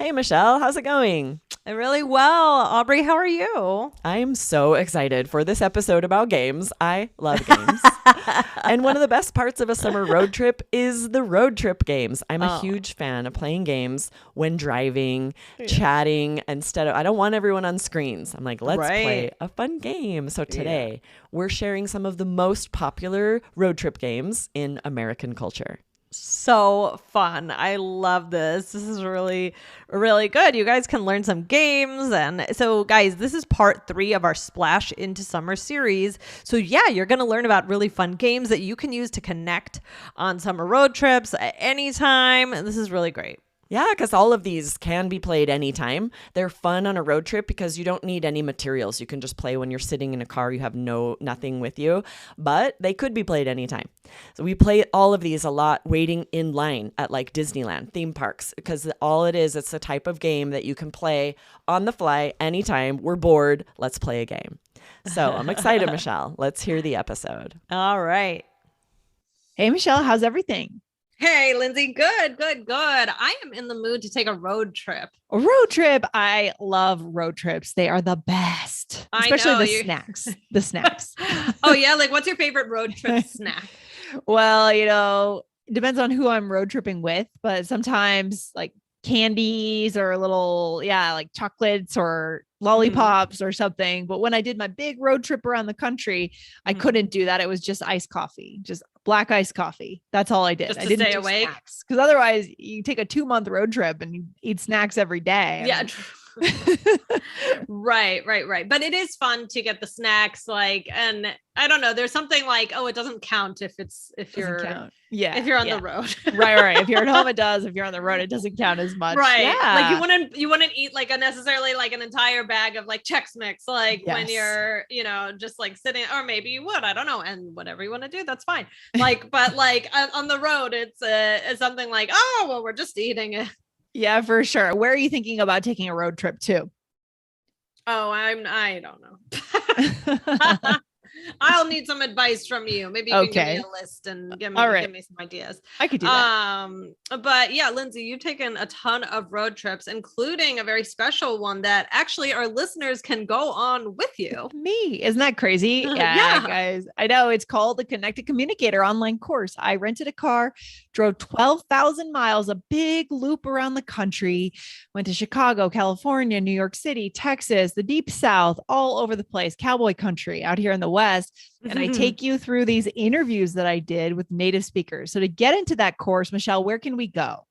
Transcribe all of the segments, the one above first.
Hey, Michelle, how's it going? Really well. Aubrey, how are you? I'm so excited for this episode about games. I love games. And one of the best parts of a summer road trip is the road trip games. I'm a Oh, huge fan of playing games when driving, yeah. chatting I don't want everyone on screens. I'm like, let's play Right. a fun game. So Yeah. today we're sharing some of the most popular road trip games in American culture. So fun. I love this. This is really good. You guys can learn some games. And so, guys, this is part 3 of our Splash into Summer series. So, yeah, you're going to learn about really fun games that you can use to connect on summer road trips at any time. This is really great. Yeah, because all of these can be played anytime. They're fun on a road trip because you don't need any materials. You can just play when you're sitting in a car. You have nothing with you, but they could be played anytime. So we play all of these a lot waiting in line at like Disneyland theme parks because all it is, it's a type of game that you can play on the fly anytime. We're bored. Let's play a game. So I'm excited, Michelle. Let's hear the episode. All right. Hey, Michelle, how's everything? Hey, Lindsay. Good, good, good. I am in the mood to take a road trip. A road trip. I love road trips. They are the best, I especially know the you. snacks. The snacks. Oh, yeah. Like, what's your favorite road trip snack? Well, it depends on who I'm road tripping with, but sometimes like candies or like chocolates or lollipops or something. But when I did my big road trip around the country, I Mhm. couldn't do that. It was just iced coffee, just black iced coffee. That's all I did. Just I to didn't stay do awake? snacks because otherwise you take a 2-month road trip and you eat snacks every day. I Yeah. mean, Right. But it is fun to get the snacks, like, and I don't know, there's something like, oh, it doesn't count if doesn't you're count. Yeah. if you're on yeah. the road. Right. If you're at home, it does. If you're on the road, it doesn't count as much. Right. Like Yeah. you wouldn't eat like a necessarily like an entire bag of like Chex Mix, like when Yes. you're, just like sitting, or maybe you would, I don't know. And whatever you want to do, that's fine. Like, but like on the road, it's something like, oh, well, we're just eating it. Yeah, for sure. Where are you thinking about taking a road trip to? Oh, I don't know. I'll need some advice from you. Maybe you can give Okay. me a list and give All right. give me some ideas. I could do that. But yeah, Lindsay, you've taken a ton of road trips, including a very special one that actually our listeners can go on with you. Me. Isn't that crazy? Yeah, Yeah. guys. I know it's called the Connected Communicator online course. I rented a car, drove 12,000 miles, a big loop around the country, went to Chicago, California, New York City, Texas, the deep South, all over the place, cowboy country out here in the West. And I take you through these interviews that I did with native speakers. So to get into that course, Michelle, where can we go?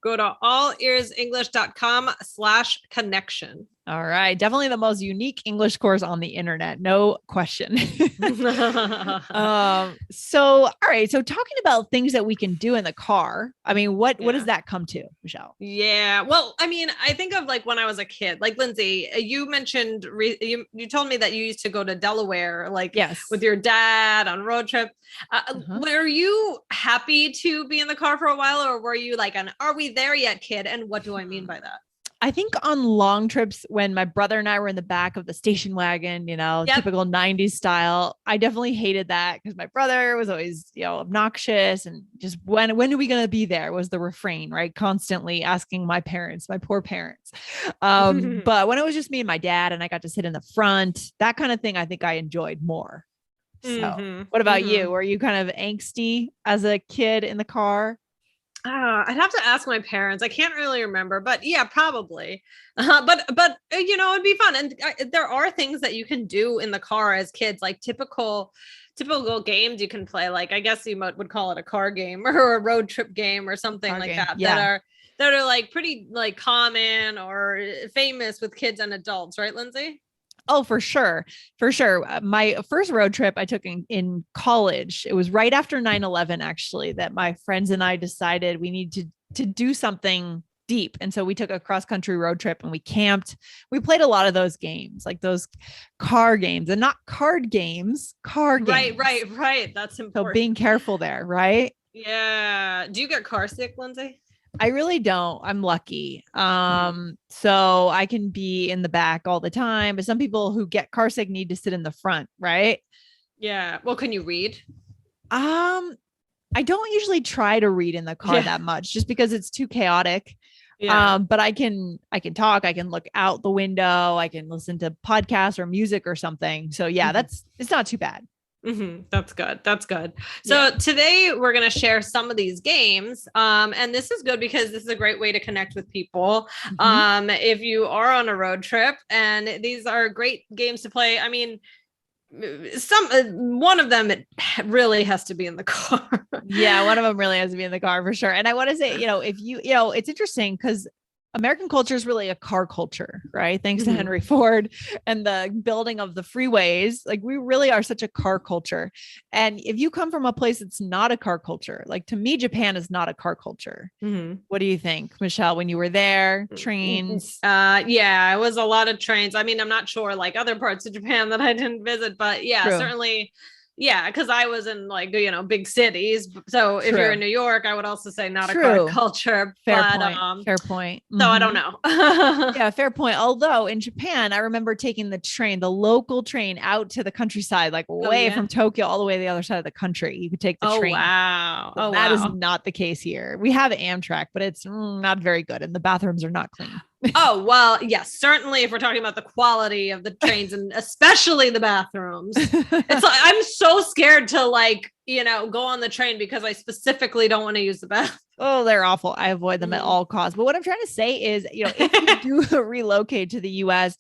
Go to allearsenglish.com/connection. All right. Definitely the most unique English course on the internet. No question. All right. So talking about things that we can do in the car. I mean, what Yeah. does that come to, Michelle? Yeah. Well, I mean, I think of like when I was a kid, like Lindsay, you mentioned, you told me that you used to go to Delaware, like Yes. with your dad on road trip. Uh-huh. Were you happy to be in the car for a while, or were you like an "Are we there yet" kid? And what do I mean by that? I think on long trips, when my brother and I were in the back of the station wagon, Yep. typical 90s style, I definitely hated that because my brother was always, obnoxious and just when are we going to be there was the refrain, right? Constantly asking my parents, my poor parents. But when it was just me and my dad and I got to sit in the front, that kind of thing, I think I enjoyed more. So Mhm. what about Mhm. you? Were you kind of angsty as a kid in the car? I'd have to ask my parents. I can't really remember, but yeah, probably. But it'd be fun. And there are things that you can do in the car as kids, like typical games you can play. Like I guess would call it a car game or a road trip game or something Car like game. that. Yeah. That are like pretty like common or famous with kids and adults, right, Lindsay? Oh, for sure. For sure. My first road trip I took in college, it was right after 9/11, actually, that my friends and I decided we need to do something deep. And so we took a cross country road trip and we camped. We played a lot of those games, like those car games and not card games, car games. Right. That's So important. being careful there, right? Yeah. Do you get car sick, Lindsay? I really don't. I'm lucky. So I can be in the back all the time, but some people who get car sick need to sit in the front, right? Yeah. Well, can you read? I don't usually try to read in the car Yeah. that much just because it's too chaotic. Yeah. But I can talk, I can look out the window, I can listen to podcasts or music or something. So yeah, it's not too bad. That's good. That's good. Yeah. So today we're going to share some of these games. And this is good because this is a great way to connect with people. Mhm. If you are on a road trip, and these are great games to play. I mean, one of them, it really has to be in the car. Yeah, one of them really has to be in the car for sure. And I want to say, if it's interesting because American culture is really a car culture, right? Thanks to Henry Ford and the building of the freeways. Like we really are such a car culture. And if you come from a place that's not a car culture, like to me, Japan is not a car culture. What do you think, Michelle, when you were there? Trains? Yeah, it was a lot of trains. I mean, I'm not sure like other parts of Japan that I didn't visit, but yeah, True. Certainly. Yeah, because I was in like, big cities. So if you're in New York, I would also say not a car culture. Fair point. Fair point. So I don't know. Yeah, fair point. Although in Japan, I remember taking the local train out to the countryside, like way from Tokyo all the way to the other side of the country. You could take the train. Wow. So that is not the case here. We have Amtrak, but it's not very good. And the bathrooms are not clean. Oh, well, yes, certainly if we're talking about the quality of the trains and especially the bathrooms, it's like, I'm so scared to go on the train because I specifically don't want to use the bathroom. Oh, they're awful. I avoid them at all costs. But what I'm trying to say is, if you do relocate to the US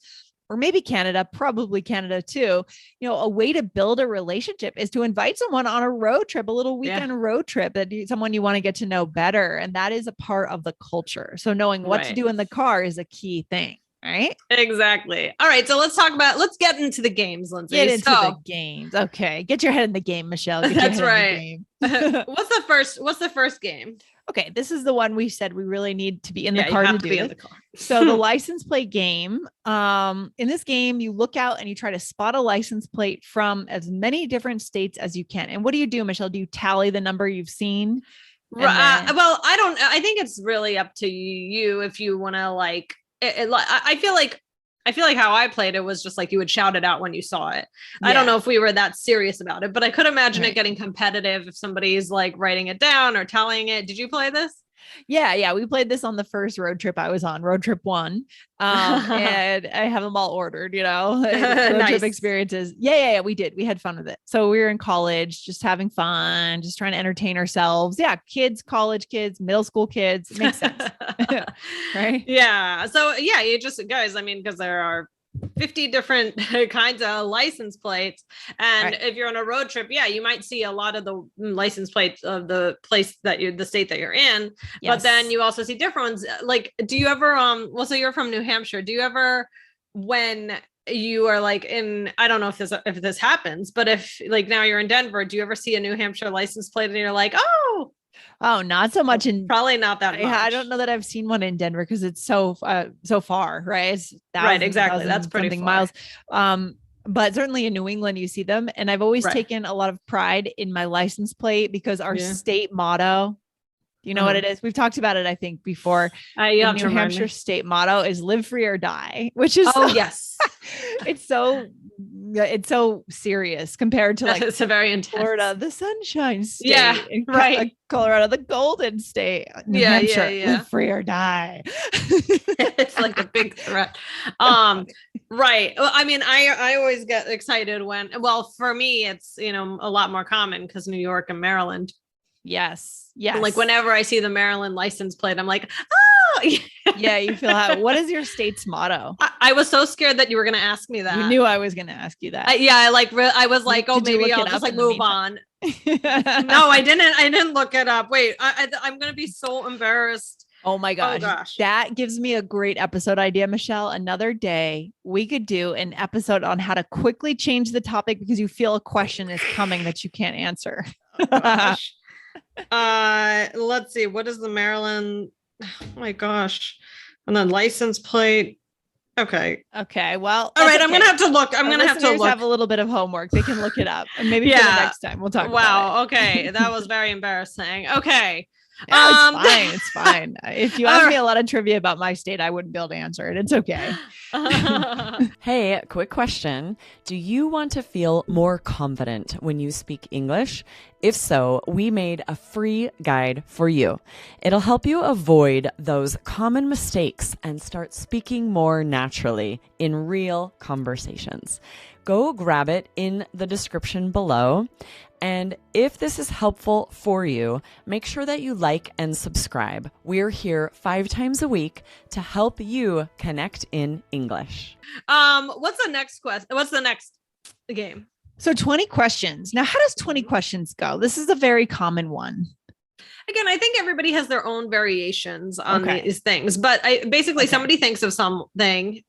or maybe Canada, probably Canada too, a way to build a relationship is to invite someone on a road trip, a little weekend road trip someone you want to get to know better. And that is a part of the culture. So knowing what to do in the car is a key thing. Right? Exactly. All right. So let's get into the games, Lindsay. Get into the games. Okay. Get your head in the game, Michelle. That's right. What's the first game? Okay. This is the one we said we really need to be in the car to do it. So the license plate game, in this game, you look out and you try to spot a license plate from as many different states as you can. And what do you do, Michelle? Do you tally the number you've seen? Well, I think it's really up to you if you want to I feel like how I played it was just like you would shout it out when you saw it. Yeah. I don't know if we were that serious about it, but I could imagine it getting competitive if somebody's like writing it down or telling it. Did you play this? Yeah. We played this on the first road trip I was on, road trip 1. And I have them all ordered, road trip experiences. Yeah. We did. We had fun with it. So we were in college, just having fun, just trying to entertain ourselves. Yeah. Kids, college kids, middle school kids. It makes sense. Right. Yeah. So yeah, you just guys, I mean, because there are 50 different kinds of license plates. And if you're on a road trip, you might see a lot of the license plates of the place the state that you're in. Yes. But then you also see different ones. Like, do you ever, so you're from New Hampshire. Do you ever, when you are like I don't know if this happens, but if like now you're in Denver, do you ever see a New Hampshire license plate and you're like, Oh, not so much probably not that much. I don't know that I've seen one in Denver because it's so far, right? It's exactly. That's pretty far. Miles. But certainly in New England, you see them. And I've always taken a lot of pride in my license plate because our state motto, you know what it is? We've talked about it, I think, before. New Hampshire state motto is live free or die, which is yes. It's so serious compared to like it's a very intense. Florida, the sunshine state. Colorado, the golden state. New Hampshire, live free or die. It's like a big threat. Right. Well, I mean, I always get excited for me, it's, a lot more common because New York and Maryland. Yes. Like whenever I see the Maryland license plate, I'm like, yeah, you feel how. What is your state's motto? I was so scared that you were going to ask me that. You knew I was going to ask you that. I was like, maybe I'll just like move on. No, I didn't look it up. Wait, I'm going to be so embarrassed. Oh my gosh. That gives me a great episode idea, Michelle. Another day we could do an episode on how to quickly change the topic because you feel a question is coming that you can't answer. Oh gosh. Let's see. What is the Maryland? Oh my gosh. And then license plate. Okay. Well, all right. I'm going to have to look. Have a little bit of homework. They can look it up and maybe for the next time we'll talk about it. Okay. That was very embarrassing. Okay. Yeah, it's Um, fine. It's fine. If you ask me a lot of trivia about my state, I wouldn't be able to answer it. It's okay. Hey, quick question. Do you want to feel more confident when you speak English? If so, we made a free guide for you. It'll help you avoid those common mistakes and start speaking more naturally in real conversations. Go grab it in the description below. And if this is helpful for you, make sure that you like and subscribe. We're here 5 times a week to help you connect in English. What's the next question? What's the next game? So 20 questions. Now, how does 20 questions go? This is a very common one. Again, I think everybody has their own variations on Okay. these things, but basically somebody thinks of something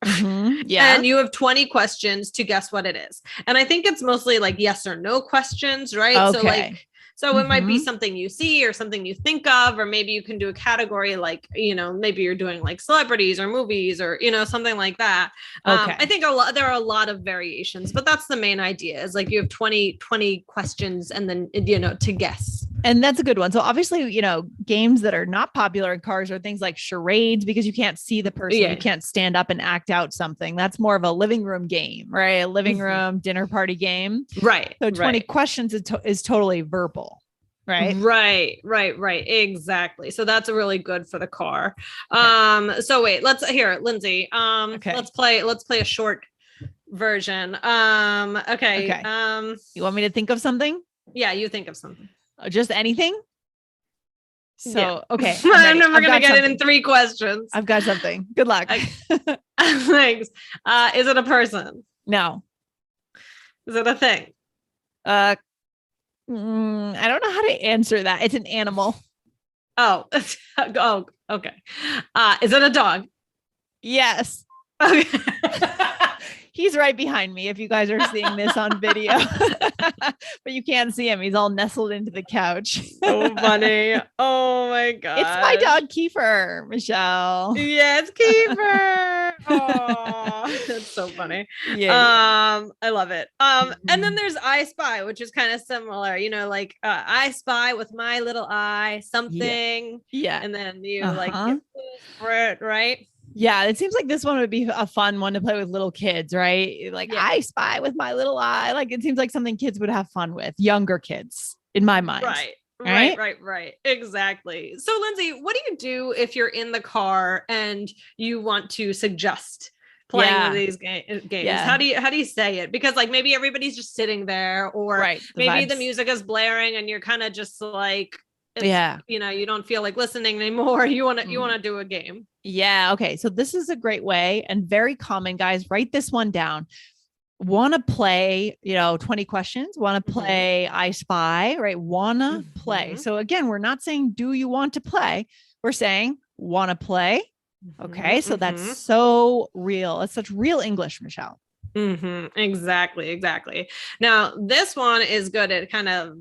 Yeah. and you have 20 questions to guess what it is. And I think it's mostly like yes or no questions, right? Okay. So it might be something you see or something you think of, or maybe you can do a category like, maybe you're doing like celebrities or movies or, something like that. Okay. I think there are a lot of variations, but that's the main idea is like you have 20 questions and then, to guess. And that's a good one. So obviously, games that are not popular in cars are things like charades, because you can't see the person. Yeah. You can't stand up and act out something. That's more of a living room game, right? A living room dinner party game. Right. So 20 questions is totally verbal. Right. Right. Exactly. So that's really good for the car. So wait, Lindsay, Okay. let's play a short version. Okay. You want me to think of something? Yeah, you think of something. Just anything? So, Yeah. okay. I'm never going to get it in 3 questions. I've got something. Good luck. Thanks. Is it a person? No. Is it a thing? I don't know how to answer that. It's an animal. Oh, okay. Is it a dog? Yes. Okay. He's right behind me if you guys are seeing this on video, but you can't see him. He's all nestled into the couch. So funny. Oh my God. It's my dog, Kiefer, Michelle. Yeah, it's Kiefer. Oh, that's so funny. Yeah. I love it. And then there's I Spy, which is kind of similar, like I spy with my little eye something. Yeah. And then you like get for it, right? Yeah, it seems like this one would be a fun one to play with little kids, right? Like I spy with my little eye. Like it seems like something kids would have fun with, younger kids, in my mind. Right. Exactly. So Lindsay, what do you do if you're in the car and you want to suggest playing with these games? Yeah. How do you say it? Because like maybe everybody's just sitting there, or maybe the music is blaring and you're kind of just like, you don't feel like listening anymore. You want to do a game. Yeah. Okay. So this is a great way and very common, guys. Write this one down. Want to play, 20 questions, want to play I Spy, right? Want to play. So again, we're not saying, do you want to play? We're saying, want to play. Okay. So that's so real. It's such real English, Michelle. Exactly. Now this one is good at kind of,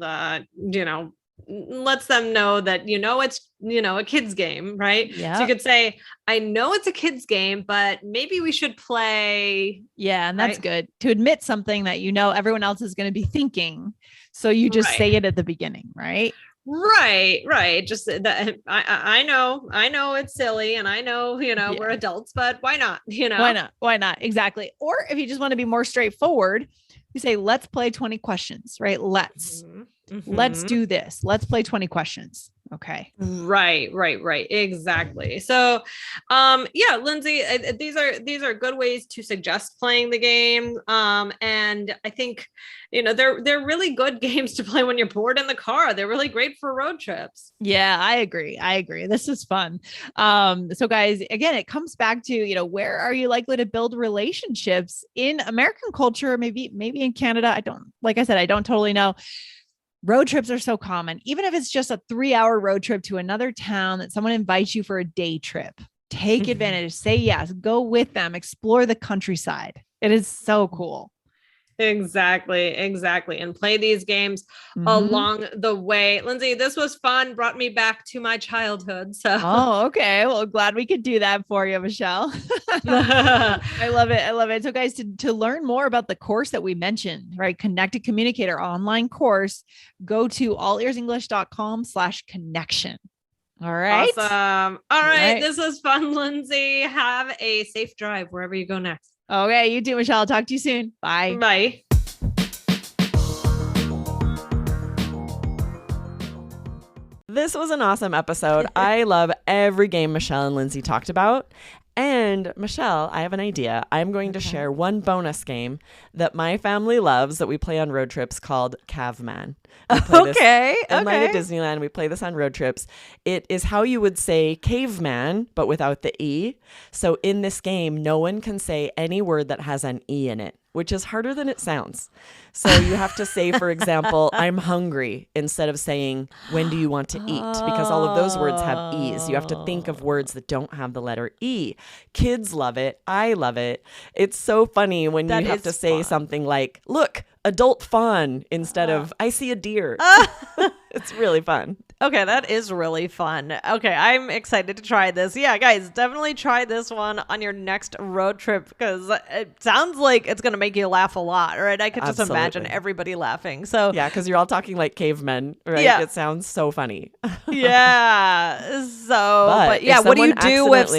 lets them know that, it's, a kid's game, right? Yeah. So you could say, I know it's a kid's game, but maybe we should play. Yeah. And that's good to admit something that, everyone else is going to be thinking. So you just say it at the beginning, right? Right. Just that I know it's silly and I know, we're adults, but why not? Why not? Exactly. Or if you just want to be more straightforward, you say, let's play 20 questions, right? Let's do this. Let's play 20 questions. Okay. Right. Exactly. So, Lindsay, these are good ways to suggest playing the game. And I think, they're really good games to play when you're bored in the car. They're really great for road trips. Yeah, I agree. This is fun. So guys, again, it comes back to, where are you likely to build relationships in American culture? Maybe in Canada. I don't totally know. Road trips are so common, even if it's just a 3-hour road trip to another town that someone invites you for a day trip. Take advantage, say yes, go with them, explore the countryside. It is so cool. Exactly. And play these games along the way. Lindsay, this was fun. Brought me back to my childhood. So. Oh, okay. Well, glad we could do that for you, Michelle. I love it. So guys, to learn more about the course that we mentioned, right? Connected Communicator online course, go to allearsenglish.com/connection. All right. Awesome. All right. Right. This was fun, Lindsay. Have a safe drive wherever you go next. Okay. You too, Michelle. Talk to you soon. Bye. Bye. This was an awesome episode. I love every game Michelle and Lindsay talked about. And Michelle, I have an idea. I'm going to share one bonus game that my family loves that we play on road trips called Caveman. We play this in line at Disneyland. We play this on road trips. It is how you would say caveman, but without the E. So in this game, no one can say any word that has an E in it, which is harder than it sounds. So you have to say, for example, I'm hungry instead of saying, when do you want to eat? Because all of those words have E's. You have to think of words that don't have the letter E. Kids love it. I love it. It's so funny when you have to say something like, look, adult fawn instead of I see a deer. It's really fun. Okay, that is really fun. Okay, I'm excited to try this. Yeah, guys, definitely try this one on your next road trip because it sounds like it's going to make you laugh a lot, right? I could just imagine everybody laughing. So yeah, because you're all talking like cavemen, right? Yeah. It sounds so funny. Yeah. So, but yeah, if what do you someone do if accidentally-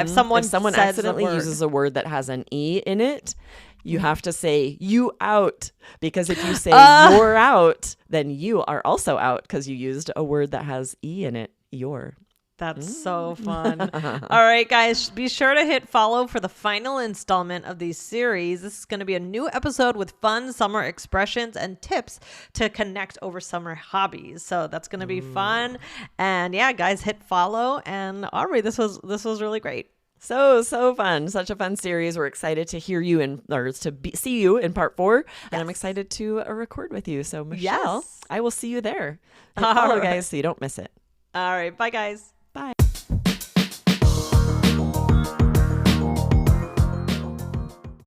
someone, if someone says accidentally a word. uses a word that has an E in it, you have to say you out, because if you say you're out, then you are also out because you used a word that has E in it. You're. That's so fun. All right, guys, be sure to hit follow for the final installment of these series. This is going to be a new episode with fun summer expressions and tips to connect over summer hobbies. So that's going to be fun. And yeah, guys, hit follow. And Aubrey, this was really great. So fun. Such a fun series. We're excited to hear you see you in part 4. And I'm excited to record with you. So Michelle, I will see you there. And follow, guys, so you don't miss it. All right. Bye, guys.